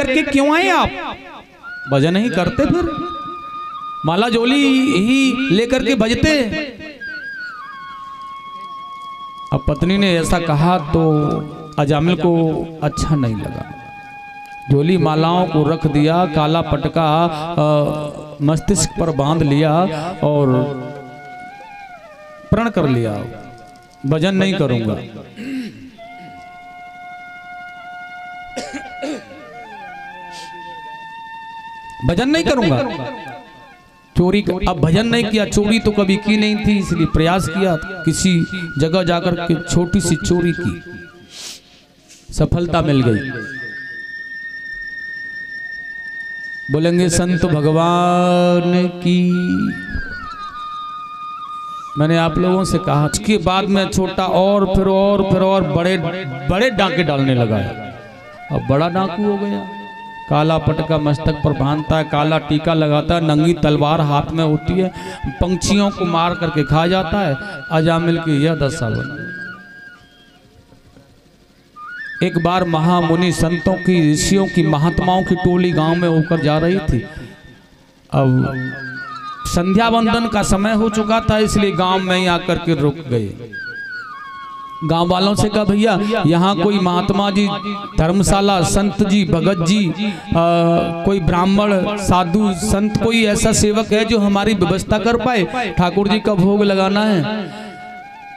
लेकर के क्यों आए आप? भजन ही करते, फिर माला झोली ही लेकर के भजते। अब पत्नी ने ऐसा कहा तो अजामिल को अच्छा नहीं लगा। झोली मालाओं को रख दिया, काला पटका मस्तिष्क पर बांध लिया और प्रण कर लिया, भजन नहीं करूंगा। भजन नहीं करूंगा। चोरी अब भजन नहीं किया, चोरी तो कभी की नहीं थी, इसलिए प्रयास किया, किसी जगह जाकर के छोटी सी चोरी की, सफलता मिल गई। बोलेंगे संत भगवान की। मैंने आप लोगों से कहा, उसके बाद में छोटा और फिर बड़े बड़े डांके डालने लगा है। अब बड़ा डाकू हो गया, काला पटका मस्तक पर बांधता है, काला टीका लगाता है, नंगी तलवार हाथ में होती है, पंछियों को मार करके खा जाता है। अजामिल की यह दशा बनी। एक बार महामुनि संतों की, ऋषियों की, महात्माओं की टोली गांव में होकर जा रही थी। अब संध्या वंदन का समय हो चुका था, इसलिए गांव में ही आकर के रुक गए। गांव वालों से कहा, भैया यहाँ कोई महात्मा जी, धर्मशाला, संत जी, भगत जी, कोई ब्राह्मण, साधु, संत, कोई ऐसा सेवक है जो हमारी व्यवस्था कर पाए? ठाकुर जी का भोग लगाना है।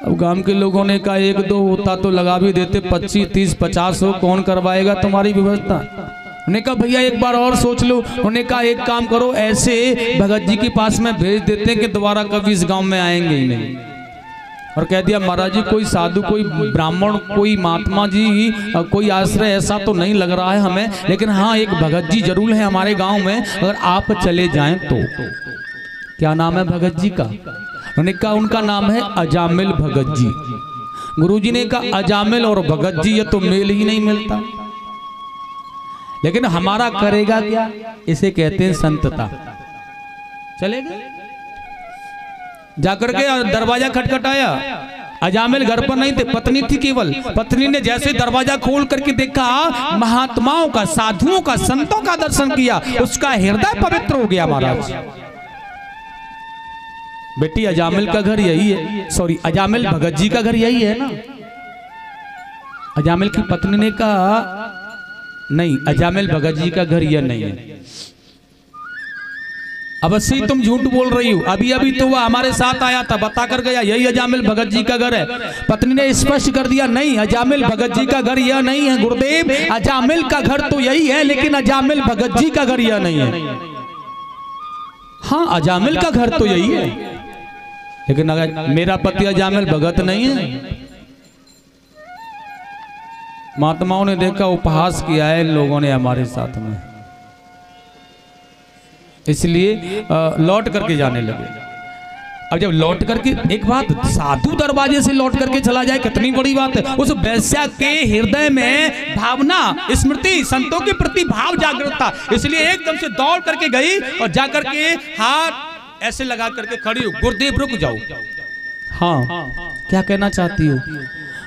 अब गांव के लोगों ने कहा, एक दो होता तो लगा भी देते, 25, 30, 50 हो, कौन करवाएगा तुम्हारी व्यवस्था? उन्होंने कहा, भैया एक बार और सोच लो। उन्होंने कहा, एक काम करो, ऐसे भगत जी के पास में भेज देते हैं कि दोबारा कभी इस गांव में आएंगे ही नहीं। और कह दिया, महाराज जी कोई साधु, कोई ब्राह्मण, कोई महात्मा जी, कोई आश्रय ऐसा तो नहीं लग रहा है हमें, लेकिन हाँ एक भगत जी जरूर है हमारे गांव में, अगर आप चले जाएं तो। क्या नाम है भगत जी का? उन्होंने कहा, उनका नाम है अजामिल भगत जी। गुरुजी ने कहा, अजामिल और भगत जी ये तो मेल ही नहीं मिलता, लेकिन हमारा करेगा क्या? इसे कहते हैं संतता। चलेगा? जाकर के दरवाजा खटखटाया, अजामिल घर पर नहीं थे, पत्नी थी केवल। पत्नी ने जैसे दरवाजा खोल करके देखा, महात्माओं का, साधुओं का, संतों का दर्शन किया, उसका हृदय पवित्र हो गया। महाराज, बेटी अजामिल का घर यही है, सॉरी अजामिल भगत जी का घर यही है ना? अजामिल की पत्नी ने कहा, नहीं अजामिल भगत जी का घर यह नहीं है। अवश्य तुम झूठ बोल रही हो, अभी अभी तो वह हमारे साथ आया था, बता कर गया यही अजामिल भगत जी का घर है। पत्नी ने स्पष्ट कर दिया, नहीं अजामिल भगत जी का घर यह नहीं है गुरुदेव, अजामिल का घर तो यही है, लेकिन अजामिल भगत जी का घर यह नहीं है। हाँ अजामिल का घर तो यही है, लेकिन अगर मेरा पति अजामिल भगत नहीं है। महात्माओं ने देखा, उपहास किया है लोगों ने हमारे साथ में, इसलिए लौट करके जाने लगे। अब जब लौट करके, एक बात, साधु दरवाजे से लौट करके चला जाए कितनी बड़ी बात है। उस वैश्या के हृदय में भावना, स्मृति, संतों के प्रति भाव जागृत था, इसलिए एकदम से दौड़ करके गई और जाकर के हाथ ऐसे लगा करके खड़ी हो, गुरुदेव रुक जाओ। हाँ क्या कहना चाहती हो?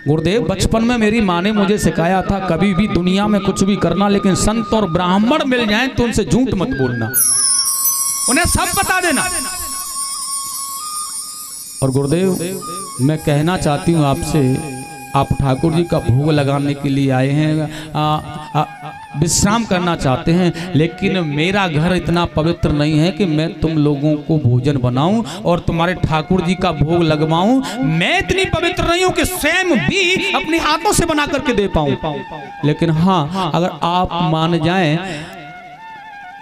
गुरुदेव, बचपन में मेरी माँ ने मुझे सिखाया था, कभी भी दुनिया में कुछ भी करना, लेकिन संत और ब्राह्मण मिल जाएं तो उनसे झूठ मत बोलना, उन्हें सब बता देना। और गुरुदेव, मैं कहना चाहती हूँ आपसे, आप ठाकुर जी का भोग लगाने के लिए आए हैं, विश्राम करना चाहते हैं, लेकिन मेरा घर इतना पवित्र नहीं है कि मैं तुम लोगों को भोजन बनाऊं और तुम्हारे ठाकुर जी का भोग लगवाऊं। मैं इतनी पवित्र नहीं हूं कि स्वयं भी अपने हाथों से बना करके दे पाऊं, लेकिन हाँ अगर आप मान जाएं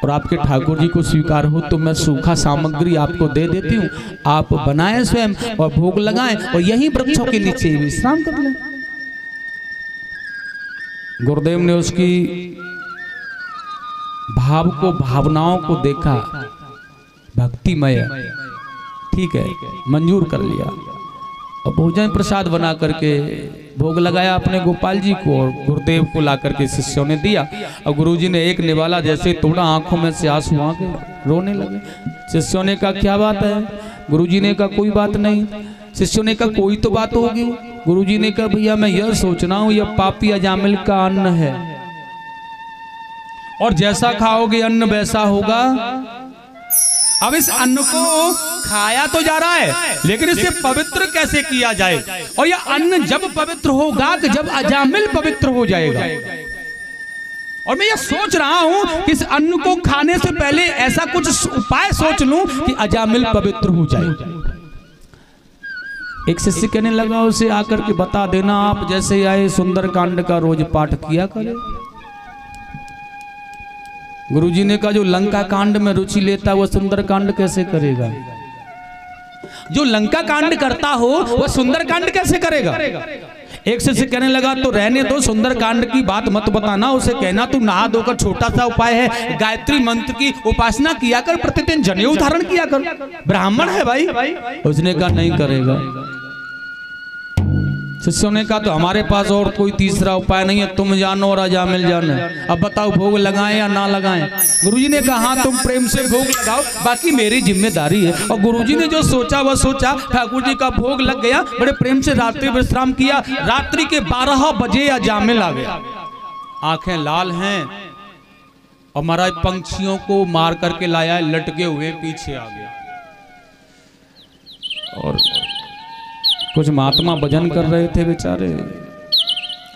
और आपके ठाकुर जी को स्वीकार हो तो मैं सूखा सामग्री आपको दे देती हूँ, आप बनाएं स्वयं और भोग लगाएं और यहीं वृक्षों के नीचे विश्राम कर लें। गुरुदेव ने उसकी भाव को, भावनाओं को देखा, भक्तिमय, ठीक है, मंजूर कर लिया और भोजन प्रसाद बना करके भोग लगाया अपने गोपाल जी को और गुरुदेव को ला करके शिष्यों ने दिया। और गुरुजी ने एक निवाला जैसे तोड़ा, आंखों में से आंसू आ गए, रोने लगे। शिष्यों ने कहा, क्या बात है? गुरुजी ने कहा, कोई बात नहीं। शिष्यों ने कहा, कोई तो बात होगी। गुरुजी ने कहा, भैया मैं यह सोच रहा हूं, यह पापी अजामिल का अन्न है, और जैसा खाओगे अन्न वैसा होगा। अब इस अन्न को खाया तो जा रहा है, लेकिन इसे पवित्र कैसे किया जाए? और यह अन्न जब पवित्र होगा कि जब अजामिल पवित्र हो जाएगा। और मैं ये सोच रहा हूं कि इस अन्न को खाने से पहले ऐसा कुछ उपाय सोच लूं कि अजामिल पवित्र हो जाए। एक शिष्य कहने लगा, उसे आकर के बता देना, आप जैसे आए सुंदरकांड का रोज पाठ किया करे। गुरुजी ने कहा, जो लंका कांड में रुचि लेता है वो सुंदरकांड कैसे करेगा? जो लंका कांड करता हो वह सुंदरकांड कैसे करेगा? एक शिष्य कहने लगा, तो रहने दो, सुंदरकांड की बात मत बताना, उसे कहना तू नहा धोकर, छोटा सा उपाय है, गायत्री मंत्र की उपासना किया कर, प्रतिदिन जनेऊ धारण किया कर, ब्राह्मण है भाई। उसने कहा नहीं करेगा। शिष्यों ने कहा, तो हमारे पास और कोई तीसरा उपाय नहीं है, तुम जानो और अजामिल जाने। अब बताओ भोग लगाएं या ना लगाएं? गुरुजी ने कहा, हाँ तुम प्रेम से भोग लगाओ, बाकी मेरी जिम्मेदारी है। और गुरुजी ने जो सोचा वह सोचा, ठाकुर जी का भोग लग गया, बड़े प्रेम से रात्रि विश्राम किया। रात्रि के 12 बजे अजामिल आ गया, आंखें लाल हैं और महाराज पंछियों को मार करके लाया, लटके हुए पीछे आ गया। और कुछ महात्मा भजन कर रहे थे बेचारे।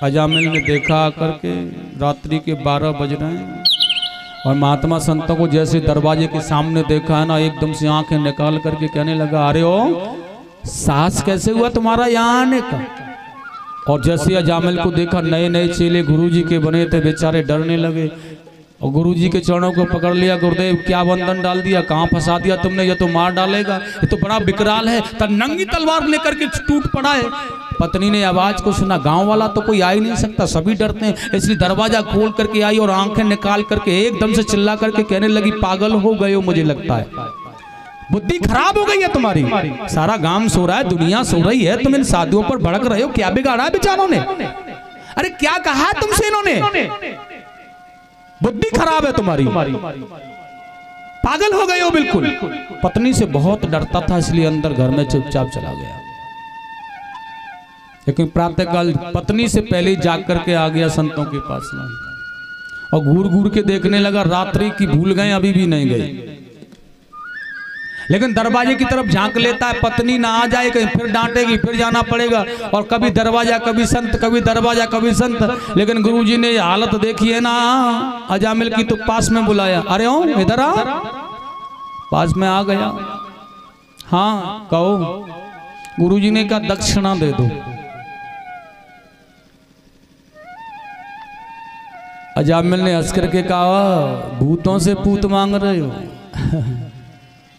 अजामिल ने देखा करके रात्रि के 12 बज रहे हैं और महात्मा संतों को जैसे दरवाजे के सामने देखा है ना, एकदम से आंखें निकाल करके कहने लगा, अरे ओ साहस कैसे हुआ तुम्हारा यहाँ आने का? और जैसे अजामिल को देखा, नए नए चेले गुरुजी के बने थे, बेचारे डरने लगे और गुरुजी के चरणों को पकड़ लिया। गुरुदेव क्या बंधन डाल दिया, कहाँ फंसा दिया तुमने, ये तो मार डालेगा, ये तो बड़ा विकराल है। तब नंगी तलवार लेकर के टूट पड़ा है। पत्नी ने आवाज को सुना, गांव वाला तो कोई आ ही नहीं सकता, सभी डरते हैं, इसलिए दरवाजा खोल करके आई और आंखें निकाल करके एकदम से चिल्ला करके कहने लगी, पागल हो गए हो, मुझे लगता है बुद्धि खराब हो गई है तुम्हारी। सारा गांव सो रहा है, दुनिया सो रही है, तुम इन साधुओं पर भड़क रहे हो, क्या बिगाड़ा है बेचारों ने? अरे क्या कहा तुमसे इन्होंने? बुद्धि खराब है तुम्हारी, पागल हो गए हो बिल्कुल। पत्नी से बहुत डरता था, इसलिए अंदर घर में चुपचाप चला गया। लेकिन प्रातःकाल पत्नी से पहले जाग करके आ गया संतों के पास में और घूर घूर के देखने लगा, रात्रि की भूल गए, अभी भी नहीं गए। लेकिन दरवाजे की तरफ झांक लेता है, पत्नी ना आ जाए कहीं, फिर डांटेगी, फिर जाना पड़ेगा। और कभी दरवाजा कभी संत, कभी दरवाजा कभी संत। लेकिन गुरुजी ने हालत देखी है ना अजामिल की, तो पास में बुलाया, अरे ओ इधर आ। पास में आ गया, हाँ कहो। गुरुजी ने कहा, दक्षिणा दे दो। अजामिल ने हंस करके कहा, भूतों से पूत मांग रहे हो?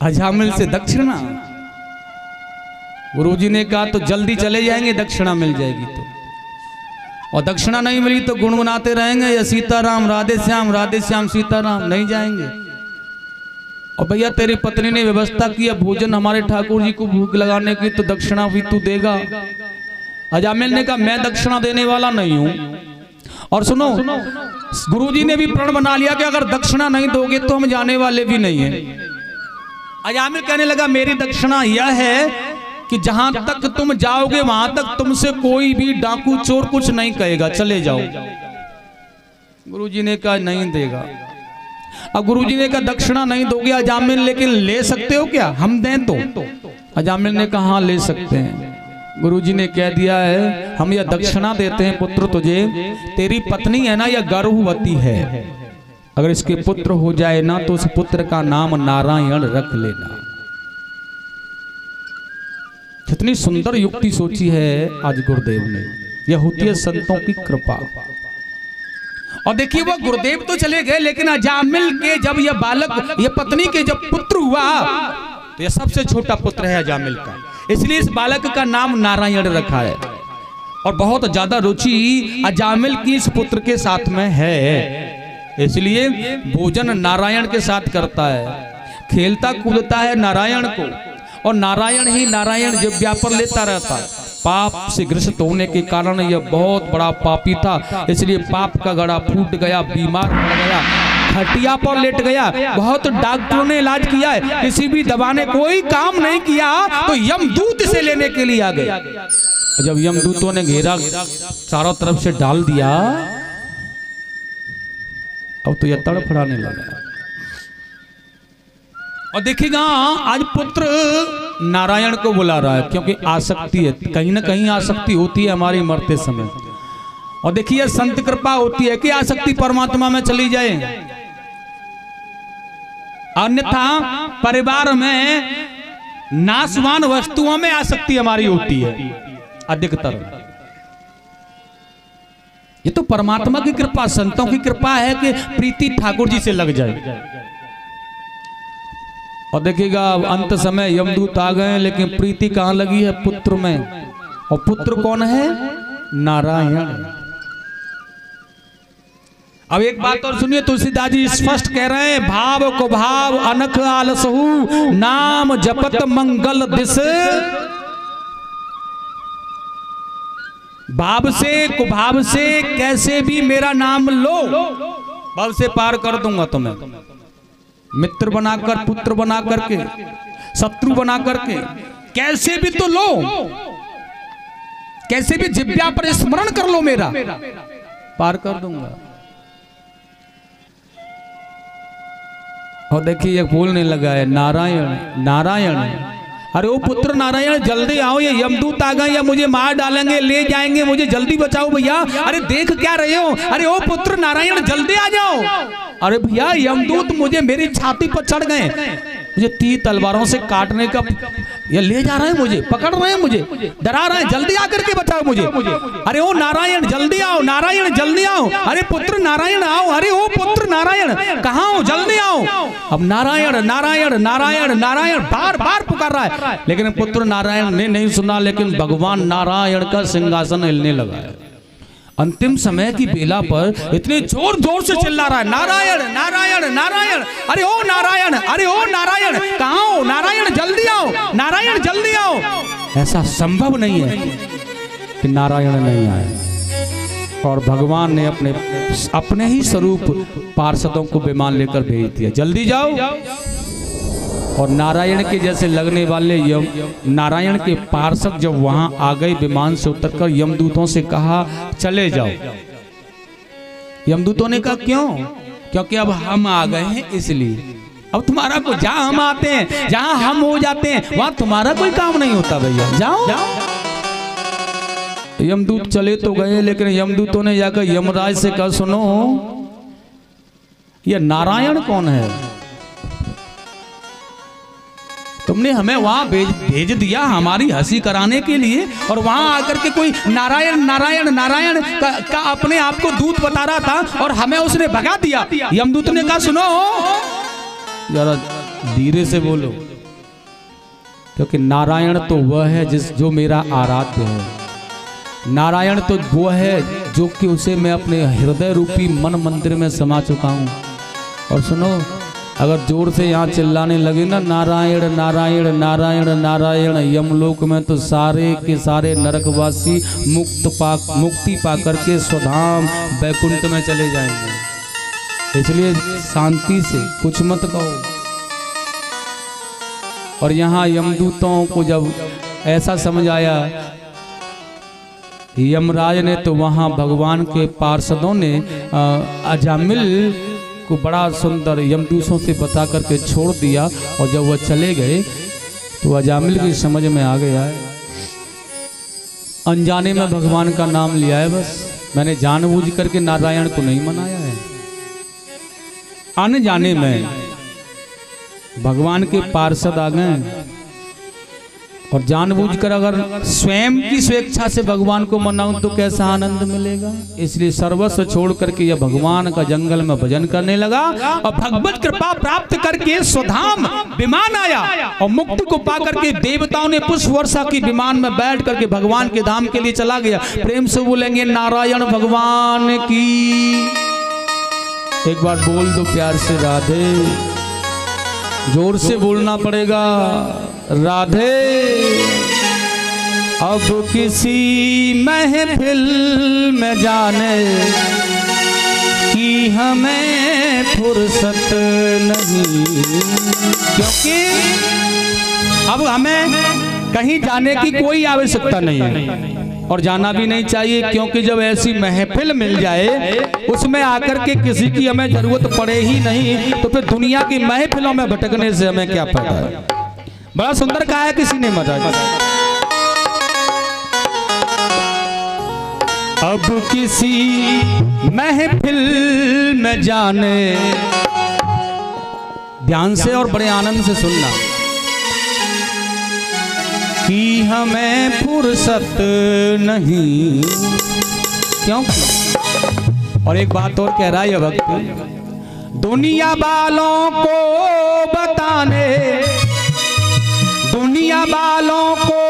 अजामिल से दक्षिणा? गुरुजी ने कहा, तो जल्दी चले जाएंगे, दक्षिणा मिल जाएगी तो। और दक्षिणा नहीं मिली तो गुनगुनाते रहेंगे, या सीताराम राधे श्याम सीताराम, नहीं जाएंगे। और भैया तेरी पत्नी ने व्यवस्था की है भोजन हमारे ठाकुर जी को भूख लगाने की, तो दक्षिणा भी तू देगा? अजामिल ने कहा, मैं दक्षिणा देने वाला नहीं हूं। और सुनो, गुरुजी ने भी प्रण बना लिया कि अगर दक्षिणा नहीं दोगे तो हम जाने वाले भी नहीं है। अजामिल कहने लगा, मेरी दक्षिणा यह है कि जहां तक तुम जाओगे वहां तक तुमसे कोई भी डाकू चोर कुछ नहीं कहेगा, चले जाओ। गुरुजी ने कहा, नहीं देगा। अब गुरुजी ने कहा, दक्षिणा नहीं दोगे अजामिल, लेकिन ले सकते हो क्या, हम दें तो? अजामिल ने कहा, हाँ ले सकते हैं। गुरुजी ने कह दिया है, हम यह दक्षिणा देते हैं पुत्र तुझे, तेरी पत्नी है ना यह गर्भवती है, अगर इसके पुत्र हो जाए ना तो उस पुत्र का नाम नारायण रख लेना। कितनी सुंदर युक्ति सोची है आज गुरुदेव ने। यह होती है संतों की कृपा। और देखिए वो गुरुदेव तो चले गए, लेकिन अजामिल के जब यह बालक, यह पत्नी के जब पुत्र हुआ, तो यह सबसे छोटा पुत्र है अजामिल का, इसलिए इस बालक का नाम नारायण रखा है। और बहुत ज्यादा रुचि अजामिल की इस पुत्र के साथ में है, इसलिए भोजन नारायण के साथ करता है, खेलता कूदता है नारायण को, और नारायण ही नारायण जिह्वा पर लेता रहता है। पाप से ग्रसित होने के कारण यह बहुत बड़ा पापी था, इसलिए पाप का गड़ा फूट गया, बीमार पड़ गया, खटिया पर लेट गया। बहुत डॉक्टरों ने इलाज किया है, किसी भी दवा ने कोई काम नहीं किया, तो यमदूत से लेने के लिए आ गए। जब यमदूतों ने घेरा चारों तरफ से डाल दिया, अब तो यह तड़फड़ाने लगा। और देखिएगा आज पुत्र नारायण को बुला रहा है, क्योंकि आसक्ति है, कहीं ना कहीं आसक्ति होती है हमारी मरते समय। और देखिए संत कृपा होती है कि आसक्ति परमात्मा में चली जाए, अन्यथा परिवार में नाशवान वस्तुओं में आसक्ति हमारी होती है अधिकतर। ये तो परमात्मा की कृपा, संतों की कृपा है कि प्रीति ठाकुर जी से लग जाए। और देखिएगा अंत समय यमदूत आ गए, लेकिन प्रीति कहां लगी है? पुत्र में। और पुत्र कौन है? नारायण। अब एक बात और सुनिए, तुलसीदास जी स्पष्ट कह रहे हैं, भाव को भाव अनख आलसहु, नाम जपत मंगल दिस। भाव से कुभाव से कैसे भी मेरा नाम लो, भाव से पार कर दूंगा तुम्हें। मित्र बनाकर, पुत्र बना करके, शत्रु बना करके, कैसे भी तो लो, कैसे भी जिब्या पर स्मरण कर लो मेरा, पार कर दूंगा। और देखिए ये बोलने लगा है, नारायण नारायण। अरे ओ पुत्र नारायण जल्दी आओ, ये यमदूत आ गए या मुझे मार डालेंगे, ले जाएंगे, मुझे जल्दी बचाओ भैया। अरे देख क्या रहे हो? अरे ओ पुत्र नारायण जल्दी आ जाओ। अरे भैया यमदूत मुझे मेरी छाती पर चढ़ गए, मुझे 30 तलवारों से काटने का, ये ले जा रहे हैं, मुझे पकड़ रहे हैं, मुझे डरा रहे हैं, जल्दी आकर के बचाओ मुझे। अरे ओ नारायण जल्दी आओ, नारायण जल्दी आओ। अरे पुत्र नारायण आओ, अरे ओ पुत्र नारायण कहाँ हो, जल्दी आओ। अब नारायण नारायण नारायण नारायण बार बार पुकार रहा है, लेकिन पुत्र नारायण ने नहीं सुना। लेकिन भगवान नारायण का सिंहासन हिलने लगा है। अंतिम समय की बेला पर इतने जोर जोर से चिल्ला रहा है, नारायण नारायण नारायण, अरे ओ नारायण, अरे ओ नारायण कहाँ हो, नारायण जल्दी आओ, नारायण जल्दी आओ। ऐसा संभव नहीं है कि नारायण नहीं आए। और भगवान ने अपने ही स्वरूप पार्षदों को विमान लेकर भेज दिया, जल्दी जाओ। और नारायण के जैसे लगने वाले नारायण के पार्षद जब वहां आ गए, विमान से उतरकर यमदूतों से कहा चले जाओ। यमदूतों ने कहा क्यों? क्योंकि अब हम आ गए हैं इसलिए। अब तुम्हारा को, जहां हम आते हैं, जहां हम हो जाते हैं, वहां तुम्हारा कोई काम नहीं होता भैया, जाओ। यमदूत चले तो गए, लेकिन यमदूतों ने जाकर यमराज से कहा सुनो, ये नारायण कौन है? तुमने हमें वहां भेज दिया हमारी हंसी कराने के लिए, और वहां आकर के कोई नारायण नारायण नारायण का अपने आप को दूत बता रहा था, और हमें उसने भगा दिया। यमदूत ने कहा सुनो जरा धीरे से बोलो, क्योंकि नारायण तो वह है जो मेरा आराध्य है। नारायण तो वो है जो कि उसे मैं अपने हृदय रूपी मन मंदिर में समा चुका हूं। और सुनो, अगर जोर से यहाँ चिल्लाने लगे ना नारायण नारायण नारायण नारायण, यमलोक में तो सारे के सारे नरकवासी मुक्ति पा करके स्वधाम वैकुंठ में चले जाएंगे। इसलिए शांति से कुछ मत कहो। और यहाँ यमदूतों को जब ऐसा समझ आया, यमराज ने तो वहाँ भगवान के पार्षदों ने अजामिल को बड़ा सुंदर यमदूतों से बता करके छोड़ दिया। और जब वह चले गए तो अजामिल की समझ में आ गया है, अनजाने में भगवान का नाम लिया है, बस मैंने जानबूझ करके नारायण को नहीं मनाया है। अनजाने में भगवान के पार्षद आ गए, और जानबूझकर अगर स्वयं की स्वेच्छा से भगवान को मनाऊं तो कैसा आनंद मिलेगा। इसलिए सर्वस्व छोड़ करके यह भगवान का जंगल में भजन करने लगा, और भगवत कृपा प्राप्त करके स्वधाम विमान आया, और मुक्ति को पा करके देवताओं ने पुष्प वर्षा की विमान में बैठ करके भगवान के धाम के लिए चला गया। प्रेम से बोलेंगे नारायण भगवान की। एक बार बोल दो प्यार से राधे, जोर से बोलना पड़ेगा राधे। अब किसी महफिल में जाने की हमें फुर्सत नहीं, क्योंकि अब हमें कहीं जाने की कोई आवश्यकता नहीं है। और जाना भी नहीं चाहिए, क्योंकि जब ऐसी महफिल मिल जाए उसमें आकर के किसी की हमें जरूरत पड़े ही नहीं, तो फिर दुनिया की महफिलों में भटकने से हमें क्या फायदा है। बड़ा सुंदर कहा है किसी ने महाराज, अब किसी महफिल में जाने, ध्यान से और बड़े आनंद से सुनना, कि हमें फुर्सत नहीं। क्यों? और एक बात और कह रहा है भक्त, दुनिया वालों को बताने, दुनिया वालों को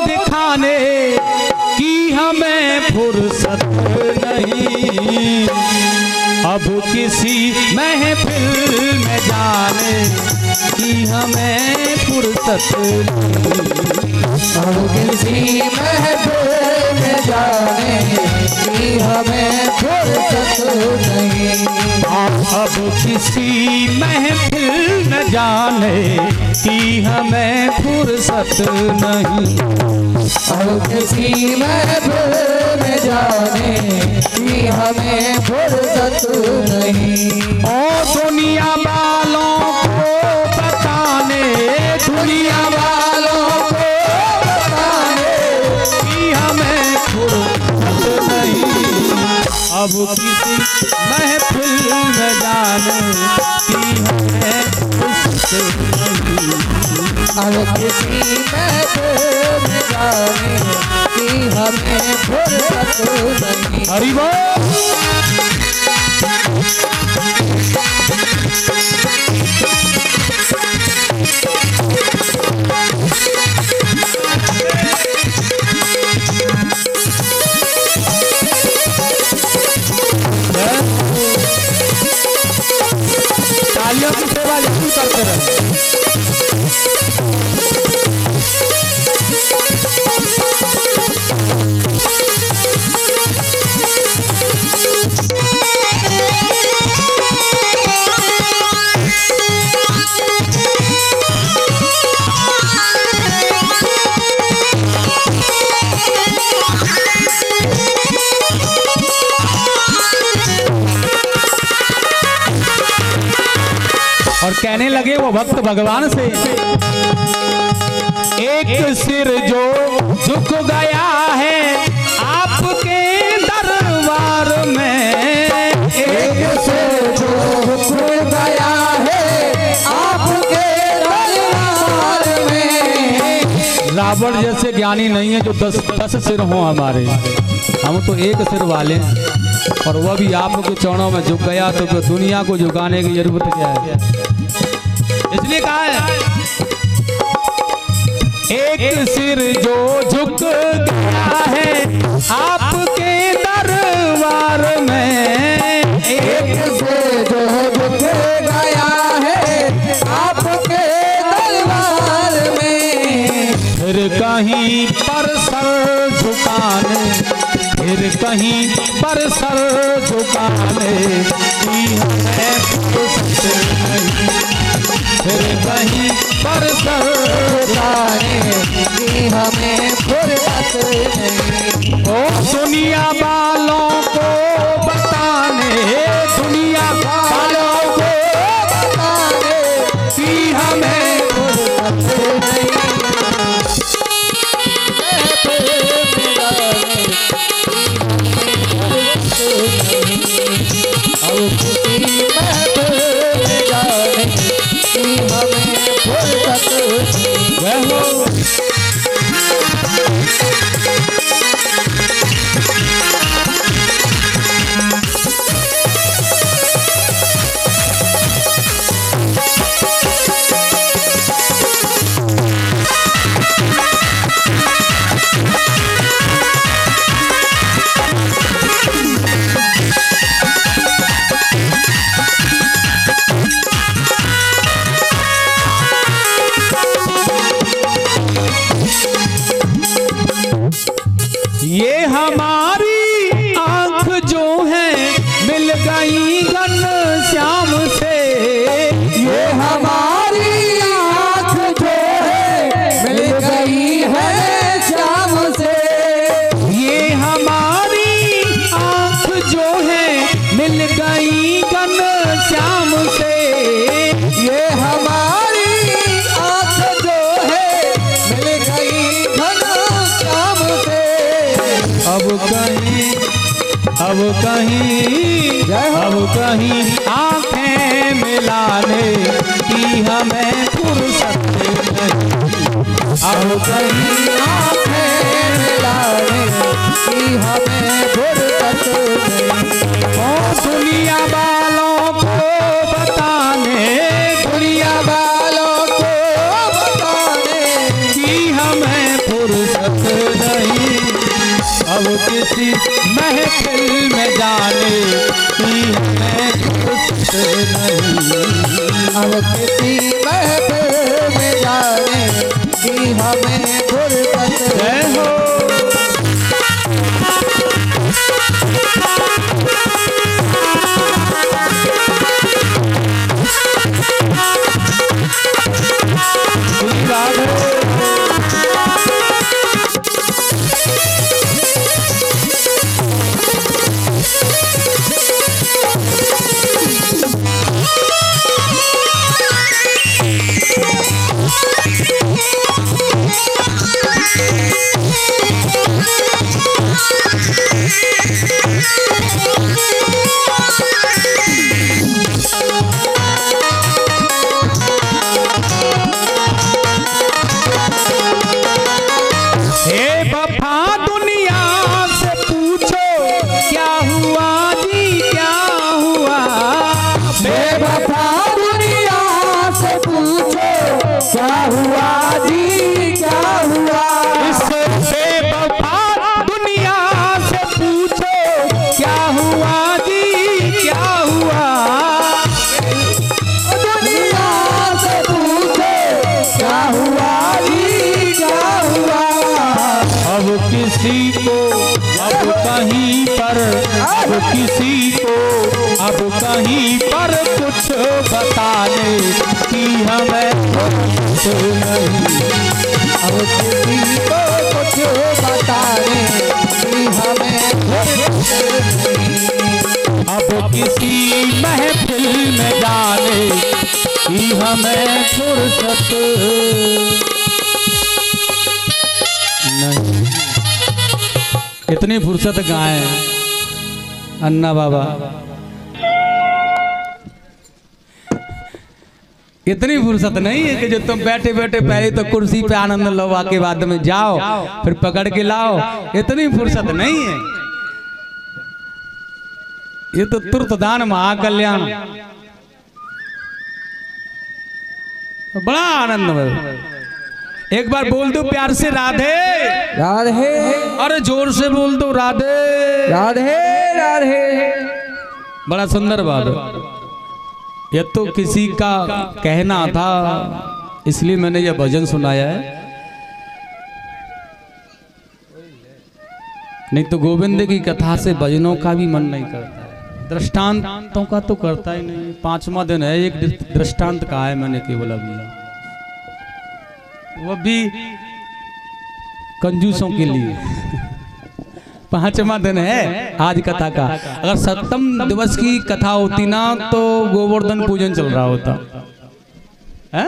दिखाने कि हमें फुर्सत नहीं। अब किसी महफिल में जाने कि हमें फुर्सत नहीं। अब किसी महफिल में जाने कि हमें फुर्सत नहीं। अब किसी महफिल में जाने कि हमें फुर्सत नहीं। अब किसी महफिल में जाने कि हमें फुर्सत नहीं। और दुनिया वालों को बताने, दुनिया वालों को बताने कि हमें फुर्सत नहीं। अब किसी महफिल में जाने कि हमें फुर्सत नहीं। अब किसी महफिल में जाने कि हमें फुर्सत नहीं। हरि बोल। तालियों की सेवा जरूर करते रहे। और कहने लगे वो भक्त भगवान से, एक सिर जो झुक गया है आपके दरबार में, एक सिर जो झुक गया है आपके दरबार में। रावण जैसे ज्ञानी नहीं है जो 10 सिर हो हमारे, हम तो एक सिर वाले हैं, और वह भी आपके चरणों में झुक गया, तो फिर दुनिया को झुकाने की जरूरत क्या है। इसलिए कहा है, एक सिर जो झुक गया है आपके दरबार में, एक सिर जो झुक गया है आपके दरबार में। फिर कहीं पर सर झुकाने, फिर कहीं पर सर झुकाने की हमें फुर्सत नहीं। फिर कहीं पर सर झुकाने की हमें फुर्सत नहीं। ओ दुनिया वालों को बताने, दुनिया वालों को बताने कि हमें फुर्सत नहीं। अब किसी कहीं अब कहीं आंखें मिलाने की हमें फुर्सत नहीं। अब कहीं आंखें मिलाने की हमें फुर्सत नहीं। ओ दुनिया वालों को बताने, दुनिया वालों को बताने की हमें फुर्सत नहीं। अब किसी महफिल में जाने की हमें फुर्सत नहीं। अब किसी महफिल में जाने की हमें फुर्सत जय नहीं। हो। किसी को अब कहीं पर, अब किसी को अब कहीं पर कुछ बताने की हमें फुर्सत नहीं। अब किसी को कुछ बताने की हमें फुर्सत नहीं। अब किसी महफिल में जाने की हमें फुर्सत नहीं। इतनी फुर्सत गाएं अन्ना बाबा, इतनी फुर्सत नहीं है कि जो तुम बैठे बैठे पहले तो कुर्सी पे आनंद लो, के बाद में जाओ फिर पकड़ के लाओ। इतनी फुर्सत नहीं है। ये तो तुर्त दान महाकल्याण, बड़ा आनंद है। एक बार बोल दो प्यार से राधे राधे, अरे जोर से बोल दो राधे राधे राधे। बड़ा सुंदर बात है। यह तो किसी का कहना था इसलिए मैंने यह भजन सुनाया है, नहीं तो गोविंद की कथा से भजनों का भी मन नहीं करता है। दृष्टांतों का तो करता ही नहीं। 5वां दिन है, एक दृष्टांत कहा है मैंने केवल अभी, वो भी कंजूसों के लिए। 5वां दिन है आज कथा का। अगर 7वें दिवस की कथा होती ना तो गोवर्धन पूजन चल रहा होता है?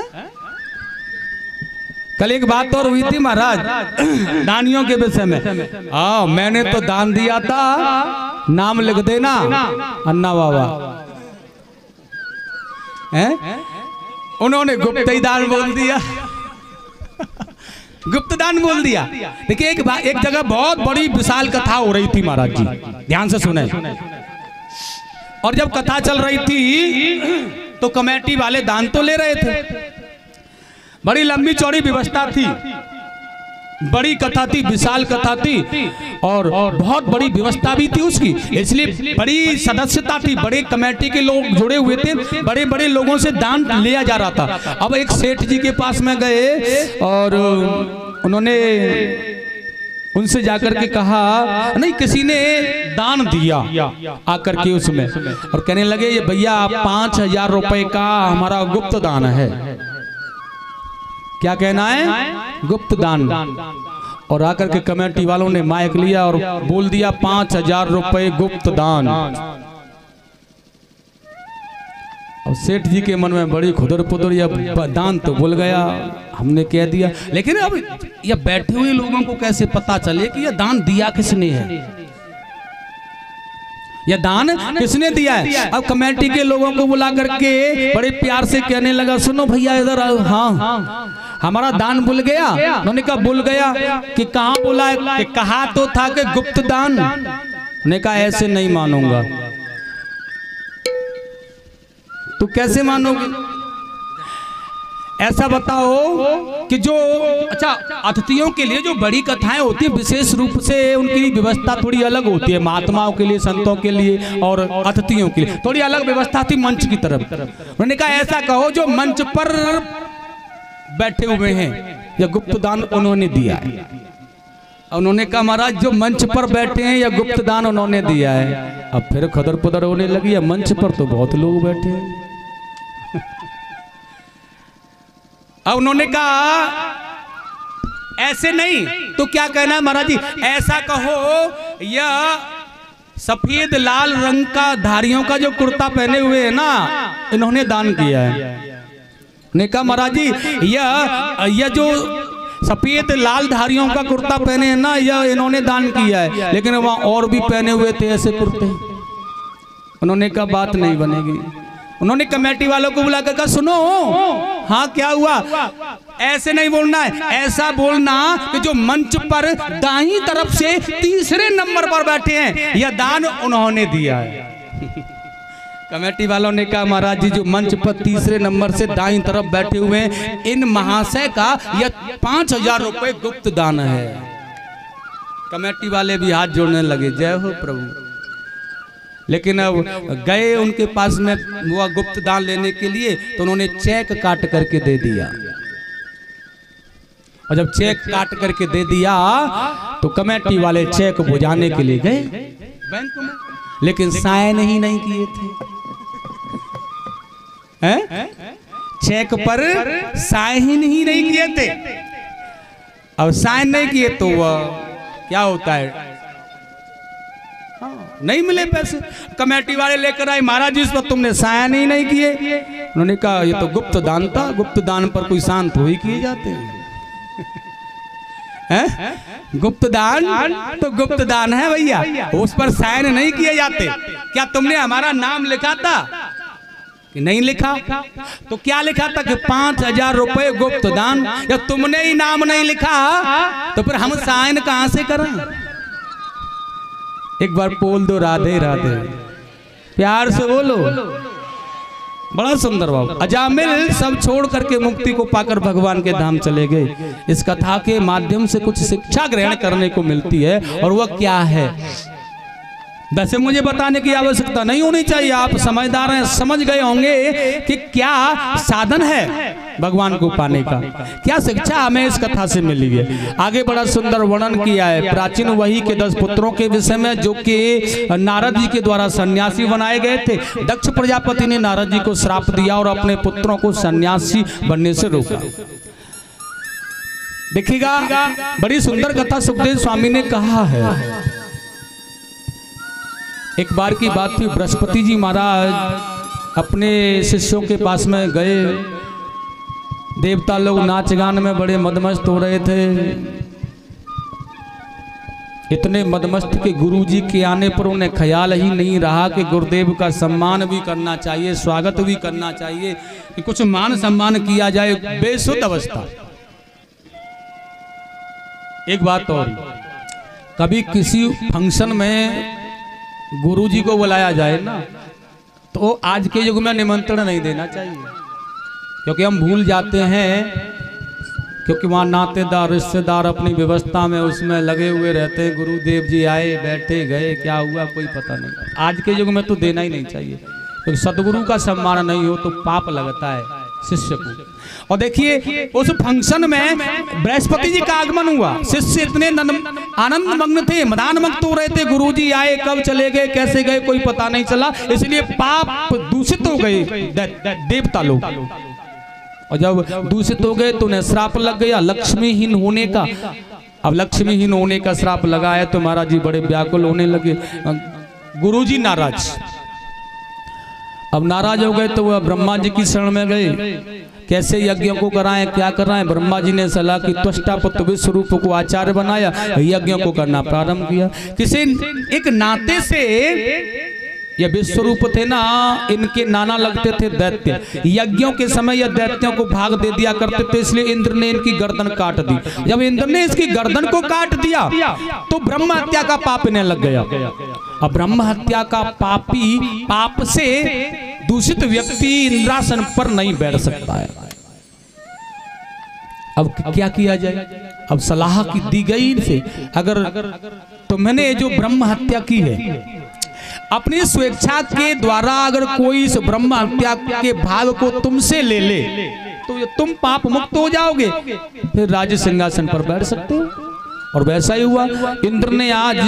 कल एक बात और हुई थी महाराज दानियों के विषय में। मैंने तो दान दिया था, नाम लिख देना अन्ना बाबा है। उन्होंने गुप्त ही दान बोल दिया, गुप्त दान बोल दिया। देखिए एक जगह बहुत बड़ी विशाल कथा हो रही थी महाराज जी, ध्यान से सुने। और जब कथा चल रही थी तो कमेटी वाले दान तो ले रहे थे। बड़ी लंबी चौड़ी व्यवस्था थी, बड़ी कथा थी, विशाल कथा थी और बहुत बड़ी व्यवस्था भी थी उसकी, इसलिए बड़ी सदस्यता थी। बड़े कमेटी के लोग जुड़े हुए थे, बड़े बड़े लोगों से दान लिया जा रहा था। अब एक सेठ जी के पास में गए और उन्होंने उनसे जाकर के कहा, नहीं किसी ने दान दिया आकर के उसमें, और कहने लगे ये भैया 5000 रुपए का हमारा गुप्त दान है। क्या कहना है? गुप्त दान। और आकर के कमेटी वालों ने माइक लिया और बोल दिया 5000 रुपए गुप्त दान। और सेठ जी के मन में बड़ी खुदर पुदर, या दान तो भूल गया, हमने कह दिया। लेकिन अब यह बैठे हुए लोगों को कैसे पता चले कि यह दान दिया किसने है? यह दान किसने दिया है? अब कमेटी के लोगों को बुला करके बड़े प्यार से कहने लगा, सुनो भैया इधर आओ। हाँ हमारा दान भूल गया। उन्होंने कहा भूल गया कि कहाँ बोला है? कि कहा तो था कि गुप्त दान। उन्होंने कहा ऐसे नहीं मानूंगा। तो कैसे मानोगे? ऐसा बताओ कि जो अच्छा अतिथियों के लिए जो बड़ी कथाएं होती है विशेष रूप से उनकी व्यवस्था थोड़ी अलग होती है। महात्माओं के लिए, संतों के लिए और अतिथियों के लिए थोड़ी अलग व्यवस्था थी मंच की तरफ। उन्होंने कहा ऐसा कहो जो मंच पर बैठे हुए हैं या गुप्त दान उन्होंने दिया है। उन्होंने कहा महाराज जो मंच पर बैठे हैं या गुप्त दान उन्होंने दिया है। अब फिर खदर पदर होने लगी है, मंच पर तो बहुत लोग बैठे हैं। अब उन्होंने कहा ऐसे नहीं तो क्या कहना है महाराज जी? ऐसा कहो यह सफेद लाल रंग का धारियों का जो कुर्ता पहने हुए है ना, इन्होंने दान किया है। ने कहा महाराज जी यह जो सफेद लाल धारियों का कुर्ता पहने हैं ना, यह इन्होंने दान किया है। लेकिन वहां और भी पहने हुए थे ऐसे कुर्ते। उन्होंने कहा बात नहीं बनेगी। उन्होंने कमेटी वालों को बुलाकर कहा सुनो, हाँ क्या हुआ? ऐसे नहीं बोलना है, ऐसा बोलना कि जो मंच पर दाईं तरफ से तीसरे नंबर पर बैठे हैं यह दान उन्होंने दिया है। कमेटी वालों ने कहा महाराज जी जो मंच पर तीसरे नंबर से दाईं तरफ बैठे हुए हैं इन महाशय का यह 5000 रुपए गुप्त दान है। कमेटी वाले भी हाथ जोड़ने लगे, जय हो प्रभु। लेकिन अब गए उनके पास में वो गुप्त दान लेने के लिए, तो उन्होंने चेक काट करके दे दिया। और जब चेक काट करके दे दिया तो कमेटी वाले चेक बुझाने के लिए गए बैंक में, लेकिन साइन ही नहीं किए थे। चेक पर साइन ही नहीं किए थे। अब साइन नहीं किए तो वह क्या होता है? नहीं मिले पैसे। कमेटी वाले लेकर आए, महाराज जी इस पर तुमने साइन ही नहीं किए। उन्होंने कहा ये तो गुप्त दान था, गुप्त दान पर कोई शांत हो ही किए जाते हैं। गुप्त दान तो गुप्त दान है भैया, उस पर साइन नहीं किए जाते। क्या तुमने हमारा नाम लिखा था कि नहीं लिखा? तो क्या लिखा था कि 5000 रुपए गुप्त दान। या तुमने ही नाम नहीं लिखा तो फिर हम साइन कहां से करें? एक बार बोल दो राधे राधे, प्यार से बोलो। बड़ा सुंदर भाव। अजामिल सब छोड़ करके मुक्ति को पाकर भगवान के धाम चले गए। इस कथा के माध्यम से कुछ शिक्षा ग्रहण करने को मिलती है, और वह क्या है वैसे मुझे बताने की आवश्यकता नहीं होनी चाहिए। आप समझदार हैं, समझ गए होंगे कि क्या साधन है भगवान को पाने का, क्या शिक्षा हमें इस कथा से मिली है। आगे बड़ा सुंदर वर्णन किया है प्राचीन वही के 10 पुत्रों के विषय में, जो कि नारद जी के द्वारा सन्यासी बनाए गए थे। दक्ष प्रजापति ने नारद जी को श्राप दिया और अपने पुत्रों को सन्यासी बनने से रोका। देखिएगा बड़ी सुंदर कथा सुखदेव स्वामी ने कहा है। एक बार की बात थी, बृहस्पति जी महाराज अपने शिष्यों के पास में गए। देवता लोग नाच गान में बड़े मदमस्त हो रहे थे। इतने मदमस्त के गुरुजी के आने पर उन्हें ख्याल ही नहीं रहा कि गुरुदेव का सम्मान भी करना चाहिए, स्वागत भी करना चाहिए, कि कुछ मान सम्मान किया जाए। बेसुध अवस्था। एक बात और, कभी किसी फंक्शन में गुरुजी को बुलाया जाए ना, तो आज के युग में निमंत्रण नहीं देना चाहिए, क्योंकि हम भूल जाते हैं, क्योंकि वहाँ नातेदार रिश्तेदार अपनी व्यवस्था में उसमें लगे हुए रहते हैं। गुरुदेव जी आए, बैठे, गए, क्या हुआ कोई पता नहीं। आज के युग में तो देना ही नहीं चाहिए, क्योंकि सदगुरु का सम्मान नहीं हो तो पाप लगता है शिष्य को। और देखिए उस फंक्शन में बृहस्पति जी का आगमन हुआ। शिष्य इतने आनंद मग्न थे, मदान मग्न हो रहे थे। गुरुजी आए, कब चले गए, कैसे गए, कोई पता नहीं चला। इसलिए पाप दूषित हो गए देवता लोग। और जब दूषित हो गए तो उन्हें श्राप लग गया लक्ष्मीहीन होने का। अब लक्ष्मीहीन होने का श्राप लगा है तो महाराज जी बड़े व्याकुल होने लगे। गुरुजी नाराज। अब नाराज हो गए तो वह ब्रह्मा जी की शरण में गए। कैसे यज्ञों को कराएं, क्या कराएं? ब्रह्मा जी ने सलाह की, त्वष्टापत्य विश्व रूप को आचार्य बनाया, यज्ञों को करना प्रारंभ किया। किसी एक नाते से ये विश्वरूप थे ना, इनके नाना लगते थे दैत्य। यज्ञों के समय यह दैत्यों को भाग दे दिया करते थे, इसलिए इंद्र ने इनकी गर्दन काट दी। जब इंद्र ने इसकी गर्दन को काट दिया तो ब्रह्म हत्या का पाप इन्हें लग गया। अब ब्रह्म हत्या का पापी, पाप से दूषित व्यक्ति इंद्रासन पर नहीं बैठ सकता है। अब क्या किया जाए? अब सलाह की दी गई इनसे, अगर तुमने जो ब्रह्म हत्या की है अपनी स्वेच्छा के द्वारा, अगर कोई इस ब्रह्म हत्या के भाग को तुमसे ले ले तो तुम पाप मुक्त हो जाओगे, फिर राज सिंहासन पर बैठ सकते हो। और वैसा ही हुआ। इंद्र ने आज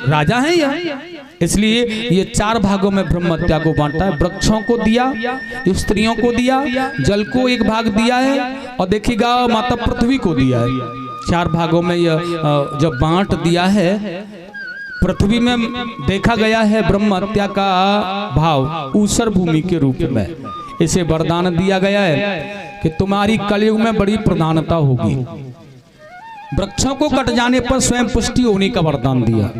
राजा है यह, इसलिए ये 4 भागों में ब्रह्म हत्या को बांटा है। वृक्षों को दिया, स्त्रियों को दिया, जल को एक भाग दिया है, और देखिएगा माता पृथ्वी को दिया है। 4 भागों में यह जब बांट दिया है, पृथ्वी में देखा गया है ब्रह्म हत्या का भाव ऊसर भूमि के रूप में। इसे वरदान दिया गया है कि तुम्हारी कलयुग में बड़ी प्रधानता होगी। वृक्षों को कट जाने पर स्वयं पुष्टि होने का वरदान दिया।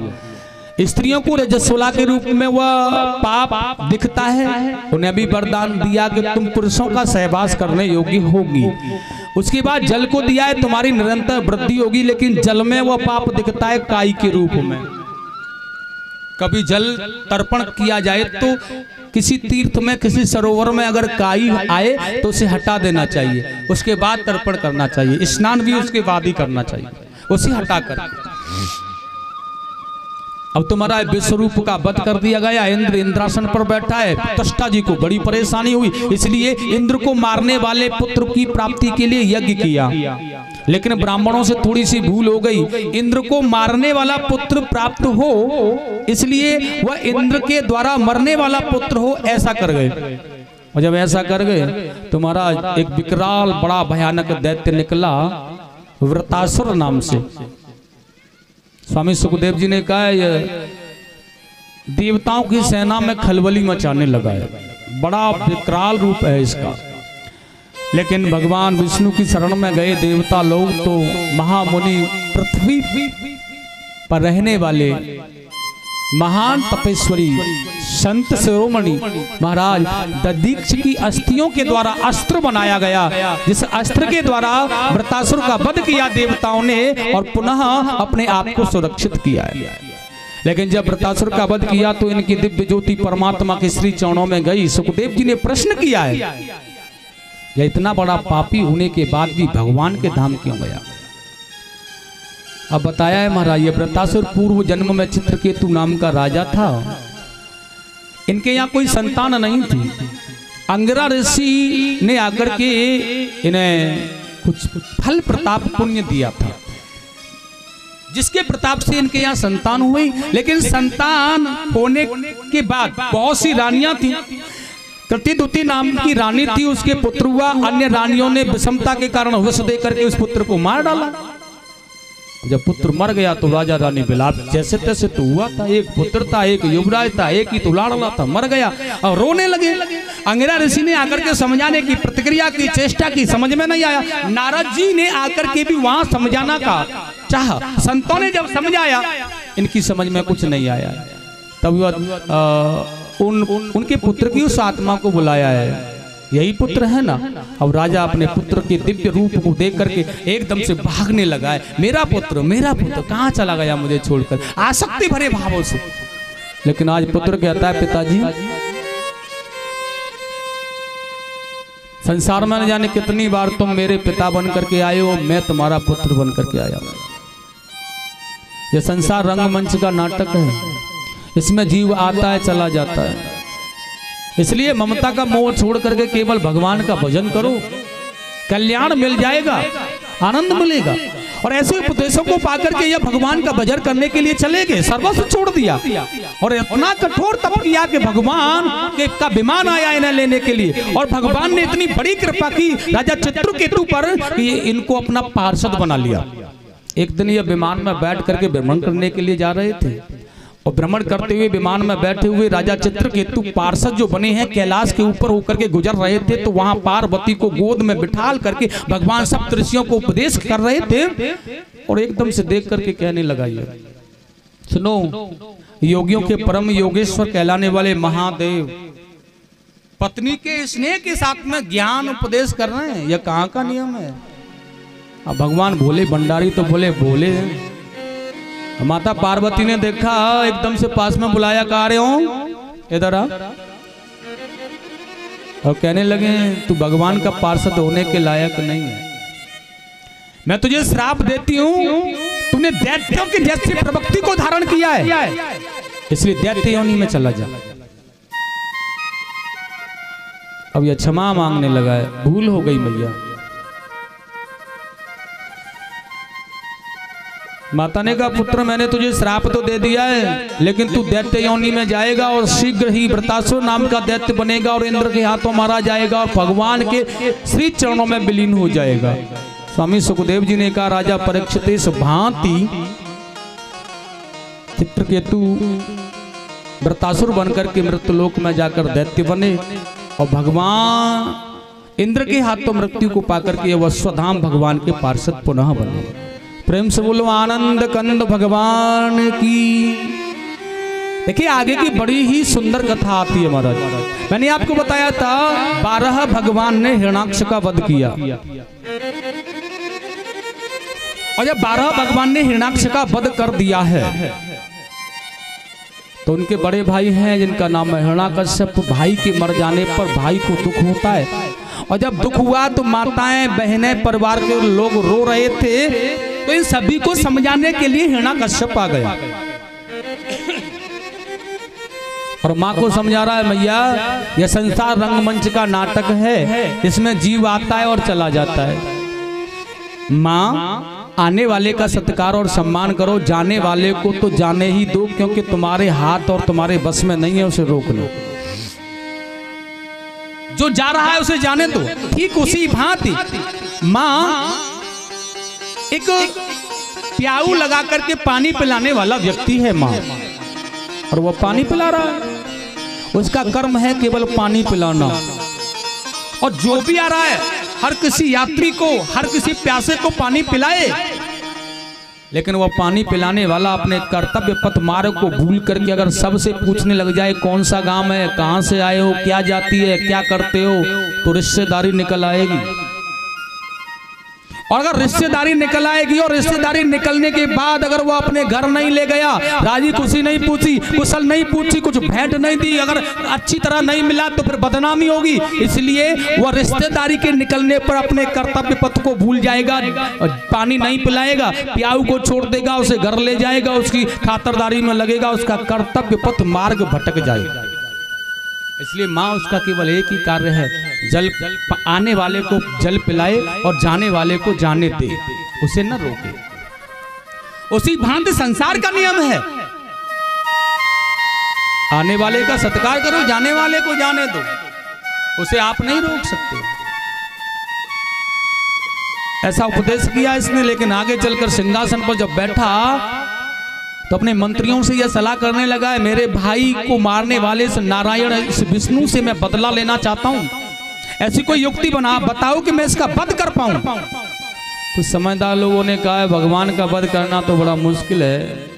स्त्रियों को रजस्वला के रूप में वह पाप दिखता है, उन्हें भी वरदान दिया कि तुम पुरुषों का सहवास करने योग्य होगी। उसके बाद जल को दिया है, तुम्हारी निरंतर वृद्धि होगी, लेकिन जल में वह पाप दिखता है काई के रूप में। कभी जल तर्पण किया जाए तो किसी तीर्थ में, किसी सरोवर में अगर काई आए तो उसे हटा देना चाहिए, उसके बाद तर्पण करना चाहिए। स्नान भी उसके बाद ही करना चाहिए, उसे हटा कर। अब तुम्हारा विश्वरूप का वध कर दिया गया। इंद्र इंद्रासन पर बैठा है। त्वष्टा जी को बड़ी परेशानी हुई, इसलिए इंद्र को मारने वाले पुत्र की प्राप्ति के लिए यज्ञ किया, लेकिन ब्राह्मणों से थोड़ी सी भूल हो गई। इंद्र को मारने वाला पुत्र प्राप्त हो, इसलिए वह इंद्र के द्वारा मरने वाला पुत्र हो, ऐसा कर गए। और जब ऐसा कर गए तो महाराज एक विकराल बड़ा भयानक दैत्य निकला वृतासुर नाम से। स्वामी सुखदेव जी ने कहा ये देवताओं की सेना में खलबली मचाने लगा है, बड़ा विकराल रूप है इसका। लेकिन भगवान विष्णु की शरण में गए देवता लोग तो महामुनि, पृथ्वी पर रहने वाले महान तपेश्वरी संत शिरोमणि महाराज दधीक्ष की अस्थियों के द्वारा अस्त्र बनाया गया, जिस अस्त्र के द्वारा वृतासुर का वध किया देवताओं ने और पुनः अपने आप को सुरक्षित किया है। लेकिन जब वृतासुर का वध किया तो इनकी दिव्य ज्योति परमात्मा के श्री चरणों में गई। सुखदेव जी ने प्रश्न किया है, यह इतना बड़ा पापी होने के बाद भी भगवान के धाम क्यों गया? अब बताया है महाराज, ये वृतासुर पूर्व जन्म में चित्रकेतु नाम का राजा था। इनके यहाँ कोई संतान नहीं थी। अंगिरा ऋषि ने आकर के इन्हें कुछ फल प्रताप पुण्य दिया था, जिसके प्रताप से इनके यहाँ संतान हुई। लेकिन संतान होने के बाद बहुत सी रानियां थी। कृतिदुति नाम की रानी थी, उसके पुत्र हुआ। अन्य रानियों ने विषमता के कारण विष दे करके उस पुत्र को मार डाला। जब पुत्र मर गया तो राजा रानी विलाप जैसे तैसे तो हुआ था। एक पुत्र था, एक युवराज था, एक ही तो लाड़ला था, मर गया और रोने लगे। अंगिरा ऋषि ने आकर के समझाने की प्रतिक्रिया की चेष्टा की, समझ में नहीं आया। नारद जी ने आकर के भी वहां समझाना का चाहा, संतों ने जब समझाया इनकी समझ में कुछ नहीं आया। तब उनके पुत्र की उस आत्मा को बुलाया है, यही पुत्र है ना। अब राजा अपने पुत्र के दिव्य रूप को देख करके एकदम से भागने लगा है, मेरा पुत्र कहाँ चला गया मुझे छोड़कर, आसक्ति भरे भावों से। लेकिन आज पुत्र कहता है, पिताजी संसार में न जाने कितनी बार तुम मेरे पिता बन करके आए हो, मैं तुम्हारा पुत्र बन करके आया हूं। यह संसार रंगमंच का नाटक है, इसमें जीव आता है चला जाता है। इसलिए ममता का मोह छोड़ करके केवल भगवान का भजन करो, कल्याण मिल जाएगा, आनंद मिलेगा। और ऐसे उपदेशों को पाकर के यह भगवान का भजन करने के लिए चले गए, सर्वस्व छोड़ दिया और इतना कठोर तप किया कि भगवान का विमान आया इन्हें लेने के लिए। और भगवान ने इतनी बड़ी कृपा की राजा चित्रकेतु पर कि इनको अपना पार्षद बना लिया। एक दिन यह विमान में बैठ करके भ्रमण करने के लिए जा रहे थे और भ्रमण करते हुए विमान में बैठे हुए राजा चित्रकेतु पार्षद जो बने हैं कैलाश के ऊपर होकर के गुजर रहे थे, तो वहां पार्वती को गोद में बिठाल करके भगवान सप्तऋषियों को उपदेश कर रहे थे। और एकदम से देख करके कहने लगा, ये सुनो, योगियों के परम योगेश्वर कहलाने वाले महादेव पत्नी के स्नेह के साथ में ज्ञान उपदेश कर रहे हैं। यह कहाँ का नियम है? अब भगवान भोले भंडारी तो बोले भोले हैं। माता पार्वती ने देखा, एकदम से पास में बुलाया, कहा रहे हो इधर आ, और कहने लगे तू भगवान का पार्षद होने के लायक नहीं है, मैं तुझे श्राप देती हूँ, तूने दैत्यों की जैसी प्रवृत्ति को धारण किया है, इसलिए दैत्य योनि में चला जा। अब यह क्षमा मांगने लगा है, भूल हो गई मैया। माता ने कहा पुत्र मैंने तुझे श्राप तो दे दिया है, लेकिन तू दैत्य योनि में जाएगा और शीघ्र ही वृत्रासुर नाम का दैत्य बनेगा और इंद्र के हाथों मारा जाएगा और भगवान के श्री चरणों में विलीन हो जाएगा। स्वामी सुखदेव जी ने कहा राजा परीक्षित इस भांति चित्रकेतु वृत्रासुर बनकर के मृत्युलोक में जाकर दैत्य बने और भगवान इंद्र के हाथों मृत्यु को पाकर के वह स्वधाम भगवान के पार्षद पुनः बने। प्रेम से बोलो आनंद कंद भगवान की। देखिए आगे की बड़ी ही सुंदर कथा आती है महाराज। मैंने आपको बताया था 12 भगवान ने हिरण्याक्ष का वध किया और जब 12 भगवान ने हिरण्याक्ष का वध कर दिया है तो उनके बड़े भाई हैं जिनका नाम है हिरण्याकश्यप। भाई के मर जाने पर भाई को दुख होता है और जब दुख हुआ तो माताएं बहनें परिवार के लोग रो रहे थे, तो इन सभी को समझाने के लिए हिरण्याकश्यप आ गया और माँ को समझा रहा है मैया यह संसार रंगमंच का नाटक है, इसमें जीव आता है और चला जाता है। माँ आने वाले का सत्कार और सम्मान करो, जाने वाले को तो जाने ही दो, क्योंकि तुम्हारे हाथ और तुम्हारे बस में नहीं है उसे रोक लो। जो जा रहा है उसे जाने दो। ठीक उसी भांति माँ एक प्याऊ लगा करके पानी पिलाने वाला व्यक्ति है माँ, और वह पानी पिला रहा है, उसका कर्म है केवल पानी पिलाना। और जो भी आ रहा है हर किसी यात्री को, हर किसी प्यासे को पानी पिलाए, लेकिन वह पानी पिलाने वाला अपने कर्तव्य पथ मार्ग को भूल करके अगर सबसे पूछने लग जाए कौन सा गांव है, कहां से आए हो, क्या जाति है, क्या करते हो, तो रिश्तेदारी निकल आएगी। और अगर रिश्तेदारी निकल आएगी और रिश्तेदारी निकलने के बाद अगर वो अपने घर नहीं ले गया, राजी खुशी नहीं पूछी, कुशल नहीं पूछी, कुछ भेंट नहीं दी, अगर अच्छी तरह नहीं मिला तो फिर बदनामी होगी। इसलिए वह रिश्तेदारी के निकलने पर अपने कर्तव्य पथ को भूल जाएगा, पानी नहीं पिलाएगा, प्याऊ को छोड़ देगा, उसे घर ले जाएगा, उसकी खातरदारी में लगेगा, उसका कर्तव्य पथ मार्ग भटक जाएगा। इसलिए माँ उसका केवल एक ही कार्य है, जल आने वाले को जल पिलाए और जाने वाले को जाने दे, उसे न रोके। उसी भांति संसार का नियम है, आने वाले का सत्कार करो, जाने वाले को जाने दो, उसे आप नहीं रोक सकते। ऐसा उपदेश किया इसने, लेकिन आगे चलकर सिंहासन पर जब बैठा तो अपने मंत्रियों से यह सलाह करने लगा है, मेरे भाई को मारने वाले से नारायण इस विष्णु से मैं बदला लेना चाहता हूं, ऐसी कोई युक्ति बना बताओ कि मैं इसका वध कर पाऊं। कुछ समझदार लोगों ने कहा है भगवान का वध करना तो बड़ा मुश्किल है,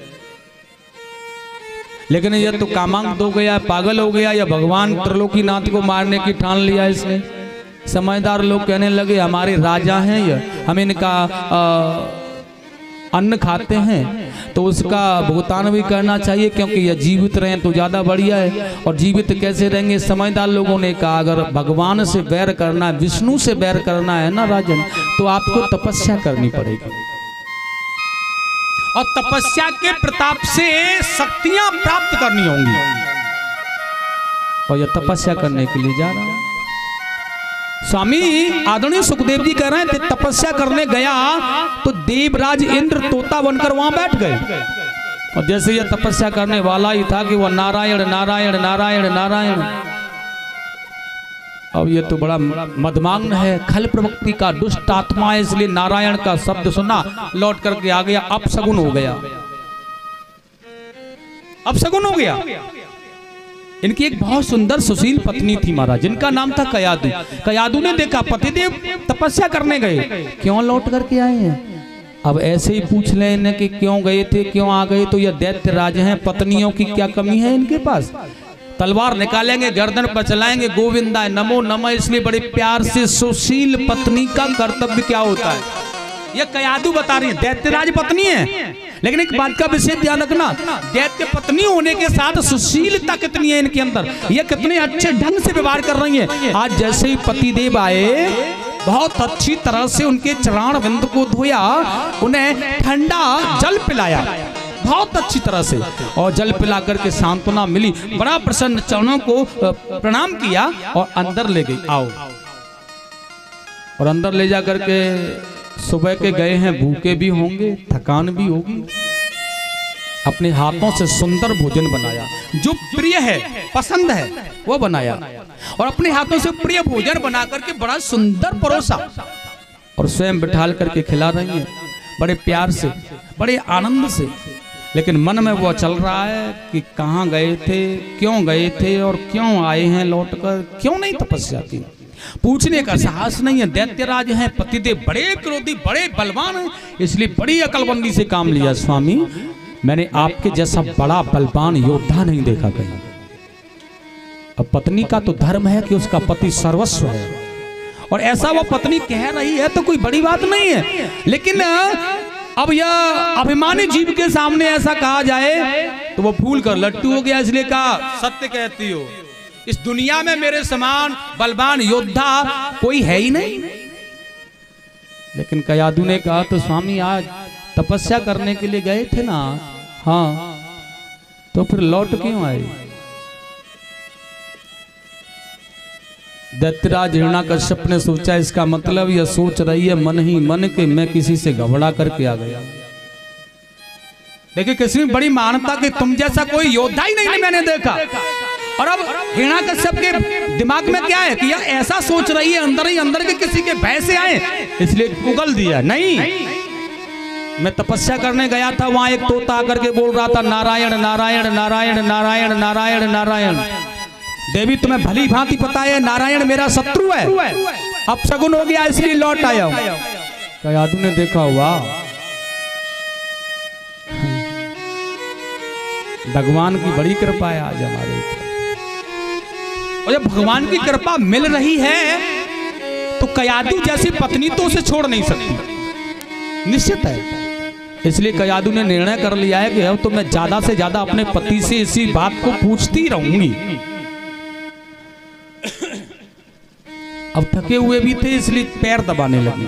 लेकिन यह तो कामांध हो गया, पागल हो गया, या भगवान त्रिलोकीनाथ को मारने की ठान लिया इसने। समझदार लोग कहने लगे हमारे राजा हैं यह, हम इनका अन्न खाते हैं तो उसका भुगतान भी करना चाहिए, क्योंकि यह जीवित रहे तो ज्यादा बढ़िया है। और जीवित कैसे रहेंगे? समझदार लोगों ने कहा अगर भगवान से बैर करना है, विष्णु से बैर करना है ना राजन, तो आपको तपस्या करनी पड़ेगी, और तपस्या के प्रताप से शक्तियां प्राप्त करनी होंगी, और यह तपस्या करने के लिए जा रहा है। स्वामी आदरणीय सुखदेव जी कह रहे थे तपस्या करने गया तो देवराज इंद्र तोता बनकर वहां बैठ गए, और जैसे यह तपस्या करने वाला ही था कि वह नारायण नारायण नारायण नारायण, अब यह तो बड़ा मदमांगन है, खल प्रवृत्ति का दुष्ट आत्मा है, इसलिए नारायण का शब्द सुना, लौट करके आ गया, अपशगुन हो गया, अपशगुन हो गया। इनकी एक बहुत सुंदर सुशील पत्नी थी महाराज, जिनका नाम था कयादू। कयादू ने देखा पतिदेव तपस्या करने गए, क्यों लौट करके आए हैं? अब ऐसे ही पूछ ले इन्हें कि क्यों गए थे, क्यों आ गए, तो ये दैत्य राज हैं, पत्नियों की क्या कमी है इनके पास। तलवार निकालेंगे, गर्दन पर चलाएंगे, गोविंदाय नमो नमः। इसलिए बड़े प्यार से सुशील पत्नी का कर्तव्य क्या होता है ये कयादू बता रही है। दैत्यराज पत्नी है, लेकिन एक बात का विशेष ध्यान रखना, दैत्य पत्नी होने के साथ सुशीलता कितनी है इनके अंदर, ये कितने अच्छे ढंग से व्यवहार कर रही है। आज जैसे ही पतिदेव आए, बहुत अच्छी तरह से उनके चरण बिंद को धोया, उन्हें ठंडा जल पिलाया बहुत अच्छी तरह से, और जल पिला करके सांत्वना मिली, बड़ा प्रसन्न, चरणों को प्रणाम किया और अंदर ले गई। आओ, और अंदर ले जा करके सुबह के गए हैं, भूखे भी होंगे, थकान भी होगी, अपने हाथों से सुंदर भोजन बनाया, जो प्रिय है, पसंद है, वो बनाया, और अपने हाथों से प्रिय भोजन बना करके बड़ा सुंदर परोसा, और स्वयं बिठाल करके खिला रही है, बड़े प्यार से, बड़े आनंद से। लेकिन मन में वो चल रहा है कि कहाँ गए थे, क्यों गए थे, और क्यों आए हैं लौटकर, क्यों नहीं तपस्या की। पूछने का साहस नहीं है। दैत्यराज हैं, पतिदेव बड़े क्रोधी, बड़े बलवान हैं, इसलिए बड़ी अकलबंदी से काम लिया। स्वामी, मैंने आपके जैसा बड़ा बलवान योद्धा नहीं देखा कहीं। अब पत्नी का तो धर्म है कि उसका पति सर्वस्व है, और ऐसा वो पत्नी कह रही है तो कोई बड़ी बात नहीं है। लेकिन अब यह अभिमानी जीव के सामने ऐसा कहा जाए तो वो फूल कर लट्टू हो गया। इसलिए कहा, सत्य कहती हो, इस दुनिया में मेरे समान बलवान योद्धा कोई है ही नहीं। लेकिन कयादू ने कहा, तो स्वामी आज तपस्या करने के लिए गए थे ना, हाँ, तो फिर लौट क्यों आए। दैत्यराज हिरण्याकश्यप ने सोचा, इसका मतलब यह सोच रही है मन ही मन के मैं किसी से घबरा करके आ गया। देखिए, किसी में बड़ी मानता कि तुम जैसा कोई योद्धा ही नहीं मैंने देखा। और अब हिरण्याकश्यप के दिमाग में क्या है कि यह ऐसा सोच रही है अंदर ही अंदर के किसी के भय से आए, इसलिए उगल दिया। नहीं, मैं तपस्या करने गया था, वहां एक तोता आकर के बोल रहा था, नारायण नारायण नारायण नारायण नारायण नारायण। देवी, तुम्हें भली भांति पता है नारायण मेरा शत्रु है, अब शगुन हो गया इसलिए लौट आया हूं। कयादू ने देखा, वाह, भगवान की बड़ी कृपा है आज हमारे ऊपर। और जब भगवान की कृपा मिल रही है तो कयादू जैसी पत्नी तो उसे छोड़ नहीं सकती, निश्चित है। इसलिए कयादू ने निर्णय कर लिया है कि अब तो मैं ज्यादा से ज्यादा अपने पति से इसी बात को पूछती रहूंगी। अब थके हुए भी थे, इसलिए पैर दबाने लगे।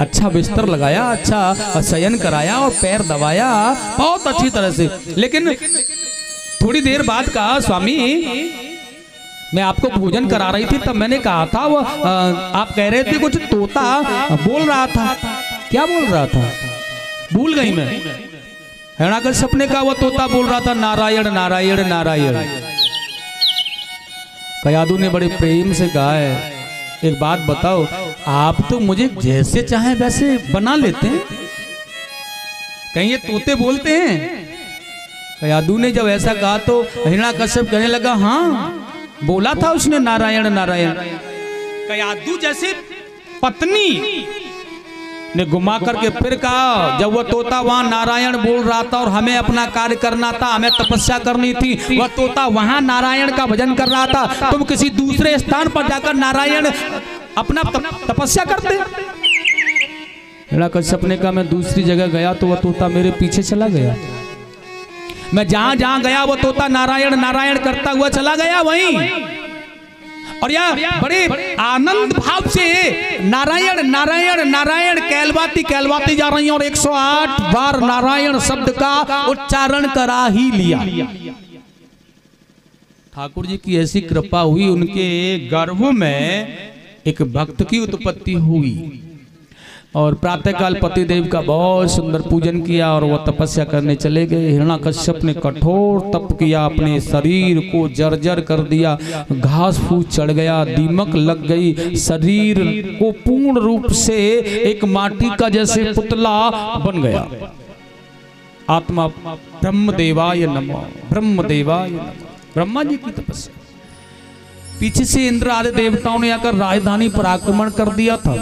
अच्छा बिस्तर लगाया, अच्छा शयन कराया और पैर दबाया बहुत अच्छी तरह से। लेकिन थोड़ी देर बाद कहा, स्वामी मैं आपको भोजन करा रही थी, तब मैंने कहा था वो आप कह रहे थे कुछ तोता बोल रहा था, क्या बोल रहा था, भूल गई मैं। हिरण्याकश्यप ने कहा, वो तोता बोल रहा था नारायण नारायण नारायण। कयादू ने बड़े प्रेम से कहा है, एक बात बताओ, आप तो मुझे जैसे चाहे वैसे बना लेते हैं, कहीं ये तोते बोलते हैं। कयादू ने जब ऐसा कहा तो हिरण्याकश्यप कहने लगा, हाँ बोला था उसने नारायण नारायण। कयादू जैसे पत्नी ने घुमा करके फिर कहा, जब वह तोता वहां नारायण बोल रहा था और हमें अपना कार्य करना था, हमें तपस्या करनी थी, वह तोता वहां नारायण का भजन कर रहा था, तुम किसी दूसरे स्थान पर जाकर नारायण अपना तपस्या करते। हिरण्याकश्यप ने कहा, मैं दूसरी जगह गया तो वह तोता मेरे पीछे चला गया, मैं जहां जहां गया वो तोता नारायण नारायण करता हुआ चला गया वहीं। और यह बड़े आनंद भाव से नारायण नारायण नारायण कहलवाती कहलवाती जा रही हैं, और 108 बार नारायण शब्द का उच्चारण करा ही लिया। ठाकुर जी की ऐसी कृपा हुई, उनके गर्भ में एक भक्त की उत्पत्ति हुई, और प्रातःकाल पतिदेव का बहुत सुंदर पूजन किया और वह तपस्या करने चले गए। हिरण्याकश्यप ने कठोर तप किया, अपने शरीर को जर्जर कर दिया, घास फूस चढ़ गया, दीमक लग गई, शरीर को पूर्ण रूप से एक माटी का जैसे पुतला बन गया। आत्मा ब्रह्मदेवाय नमः, ब्रह्मदेवाय नमः। ब्रह्मा जी की तपस्या, पीछे से इंद्र आदि देवताओं ने आकर राजधानी पर आक्रमण कर दिया था,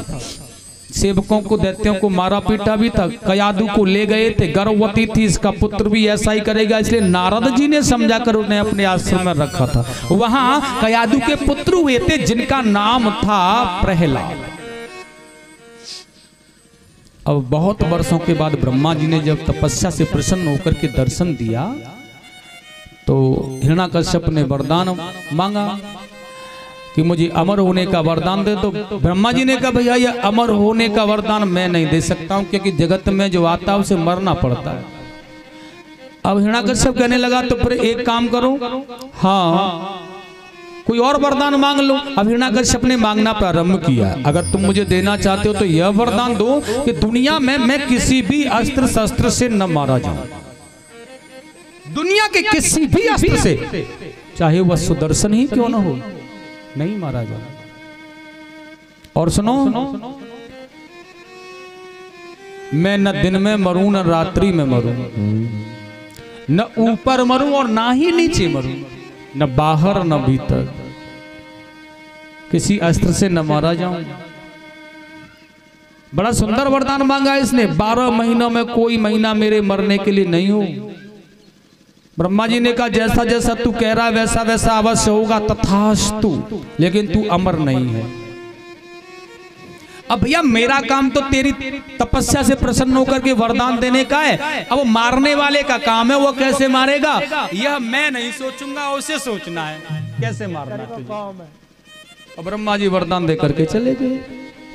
सेवकों को दैत्यों को मारा पीटा भी था। कयादू को ले गए थे, गर्भवती थी, इसका पुत्र भी ऐसा ही करेगा, इसलिए नारद जी ने समझा कर उन्हें अपने आश्रम में रखा था। वहां कयादू के पुत्र हुए थे जिनका नाम था प्रहलाद। अब बहुत वर्षों के बाद ब्रह्मा जी ने जब तपस्या से प्रसन्न होकर के दर्शन दिया तो हिरण्याकश्यप ने वरदान मांगा कि मुझे अमर होने का वरदान दे। तो ब्रह्मा जी ने कहा भैया ये अमर होने का वरदान मैं नहीं दे सकता हूं, क्योंकि जगत में जो आता है उसे मरना पड़ता है। अब हिरण्याकश्यप कहने लगा तो फिर एक काम करो, हाँ कोई और वरदान मांग लो। अब हिरण्याकश्यप ने मांगना प्रारंभ किया, अगर तुम मुझे देना चाहते हो तो यह वरदान दो कि दुनिया में मैं किसी भी अस्त्र शस्त्र से न मारा जाऊं, दुनिया के किसी भी अस्त्र से, चाहे वह सुदर्शन ही क्यों न हो, नहीं मारा जाए। और सुनो, मैं न दिन में मरूं न रात्रि में मरूं, न ऊपर मरूं और ना ही नीचे मरूं, न बाहर न भीतर, किसी अस्त्र से न मारा जाऊं। बड़ा सुंदर वरदान मांगा इसने। 12 महीनों में कोई महीना मेरे मरने के लिए नहीं हो। ब्रह्मा जी ने कहा जैसा जैसा तू कह रहा है वैसा वैसा अवश्य होगा, तथास्तु, लेकिन तू अमर नहीं है। अब भैया मेरा काम तो तेरी तपस्या से प्रसन्न होकर के वरदान देने का है, अब वो मारने वाले का काम है, वो कैसे मारेगा यह मैं नहीं सोचूंगा, उसे सोचना है कैसे मारना है तुझे। अब ब्रह्मा जी वरदान दे करके चले गए,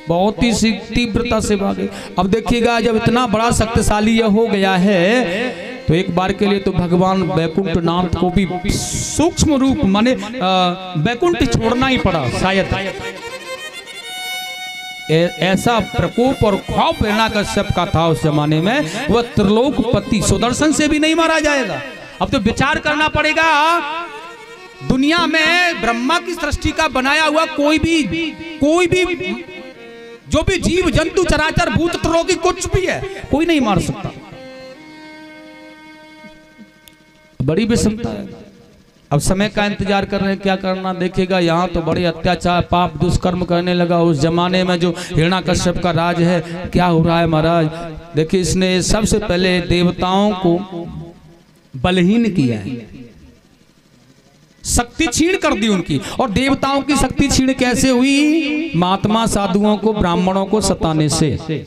बहुत ही तीव्रता से भागे। अब देखिएगा जब इतना बड़ा शक्तिशाली यह हो गया है तो एक बार के लिए तो भगवान बैकुंठ नाथ को भी सूक्ष्म रूप माने बैकुंठ छोड़ना ही पड़ा शायद। ऐसा प्रकोप और खौफ हिरण्याकश्यप का था उस जमाने में, वह त्रिलोकपति सुदर्शन से भी नहीं मारा जाएगा। अब तो विचार करना पड़ेगा, दुनिया में ब्रह्मा की सृष्टि का बनाया हुआ कोई भी जो भी जीव जंतु चराचर भूत त्रिलोकी कुछ भी है, कोई नहीं मार सकता। बड़ी विषमता है। अब समय का इंतजार कर रहे हैं, क्या करना। देखिएगा यहाँ तो बड़े अत्याचार पाप दुष्कर्म करने लगा उस जमाने में जो हिरण्याकश्यप का राज है। क्या हो रहा है महाराज, देखिए इसने सबसे पहले देवताओं को बलहीन किया है, शक्ति छीन कर दी उनकी। और देवताओं की शक्ति छीन कैसे हुई, महात्मा साधुओं को ब्राह्मणों को सताने से।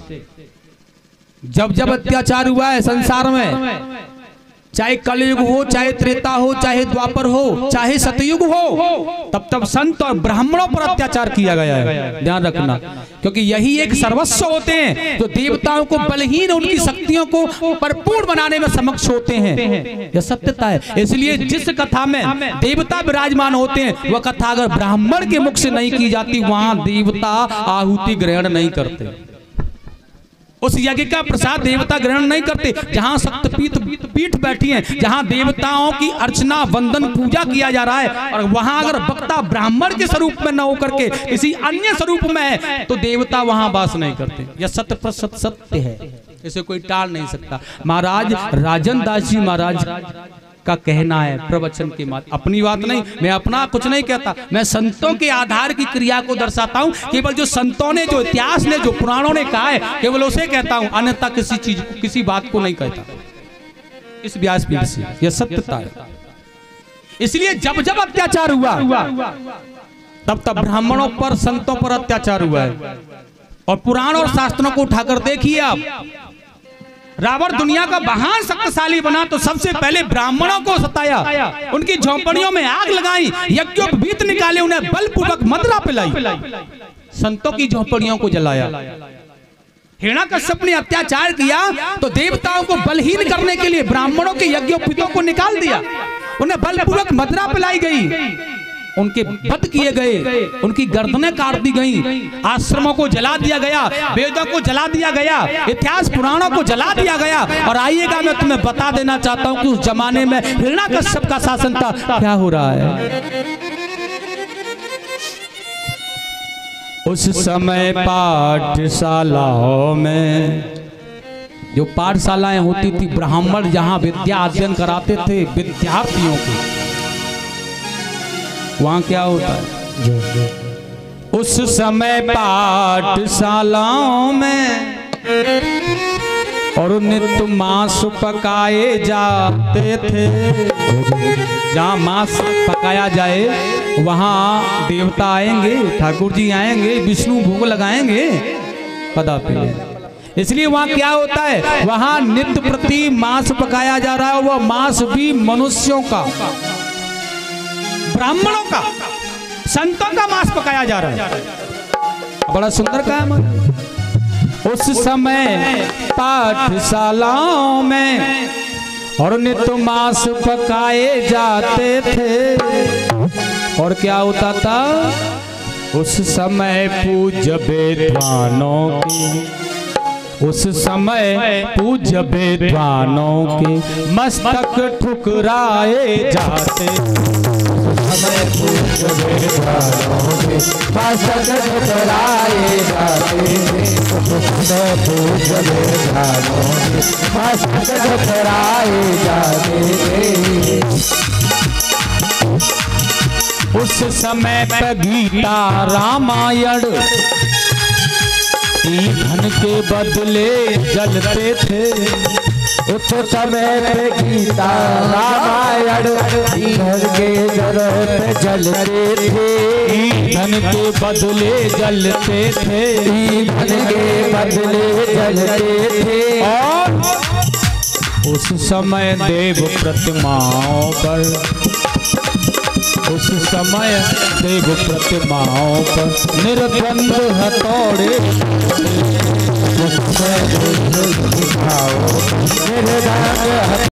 जब जब अत्याचार हुआ है संसार में, चाहे कलयुग हो, चाहे त्रेता हो, चाहे द्वापर हो, चाहे सतयुग हो, तब तब संत और ब्राह्मणों पर अत्याचार किया गया है, ध्यान रखना। क्योंकि यही एक सर्वस्व होते हैं जो देवताओं को बलहीन, उनकी शक्तियों को भरपूर बनाने में समक्ष होते हैं, यह सत्यता है। इसलिए जिस कथा में देवता विराजमान होते हैं वह कथा अगर ब्राह्मण के मुख से नहीं की जाती, वहां देवता आहुति ग्रहण नहीं करते, उस यज्ञ का प्रसाद देवता ग्रहण नहीं करते। जहां शक्तिपीठ बैठी हैं, जहां देवताओं की अर्चना वंदन पूजा किया जा रहा है, और वहां अगर वक्ता ब्राह्मण के स्वरूप में न होकर के किसी अन्य स्वरूप में है तो देवता वहां वास नहीं करते। यह सत्य प्रसत सत्य है, इसे कोई टाल नहीं सकता। महाराज राजन दास जी महाराज का कहना है प्रवचन के माध्यम, अपनी बात नहीं, मैं अपना कुछ नहीं कहता, मैं संतों के आधार की क्रिया को दर्शाता हूं। केवल जो संतों ने, जो इतिहास ने, जो पुराणों ने कहा है, केवल उसे कहता हूं, अन्यथा किसी चीज को, किसी बात को नहीं कहता। इस व्यासपीठ से यह सत्यता है। इसलिए जब जब अत्याचार हुआ तब तब ब्राह्मणों पर, संतों पर अत्याचार हुआ है। और पुराण और शास्त्रों को उठाकर देखिए आप, रावण दुनिया का महान शक्तिशाली बना तो सबसे पहले ब्राह्मणों को सताया, उनकी झोंपड़ियों में आग लगाई, यज्ञोपवीत निकाले, उन्हें बलपूर्वक मदिरा पिलाई, संतों की झोंपड़ियों को जलाया। हिरण्याकश्यप ने अत्याचार किया तो देवताओं को बलहीन करने के लिए ब्राह्मणों के यज्ञोपवीतों को निकाल दिया, उन्हें बलपूर्वक मदिरा पिलाई गई, उनके वध किए गए, उनकी गर्दनें काट दी गई, आश्रमों को जला दिया गया, वेदों को जला दिया गया, इतिहास पुराणों को जला दिया गया। और आइएगा मैं तुम्हें बता देना चाहता हूं कि उस जमाने में हिरण्याकश्यप का शासन था। क्या हो रहा है उस समय पाठशालाओं में, जो पाठशालाएं होती थी, ब्राह्मण जहां विद्या अध्ययन कराते थे विद्यार्थियों को, वहां क्या होता है, उस समय पाठशालाओं में और नित्य मांस पकाए जाते थे। जहाँ मांस पकाया जाए वहाँ देवता आएंगे, ठाकुर जी आएंगे, विष्णु भोग लगाएंगे कदापि। इसलिए वहाँ क्या होता है, वहाँ नित्य प्रति मांस पकाया जा रहा है। वह मांस भी मनुष्यों का, ब्राह्मणों का, संतों का मांस पकाया जा रहा है। बड़ा सुंदर काम है। उस समय पाठशालाओं में और नित्य मांस पकाए जाते थे। और क्या होता था, उस समय पूज्य विद्वानों की, उस समय पूज्य विद्वानों के मस्तक ठुकराए जाते। समय पूज्य विद्वानों के मस्तक ठुकराए जाते थे। समय पूज्य विद्वानों के मस्तक ठुकराए जाते थे। उस समय पे गीता रामायण ईंधन के बदले जलते थे। उस समय पे गीता रामायण ईंधन के पे जलते थे। ईंधन के बदले जलते थे। ईंधन के बदले जलते थे। और उस समय देव प्रतिमाओं पर, उस समय देव प्रतिमाओं पर निर्द्वंद हथौड़े, निर्द्वंद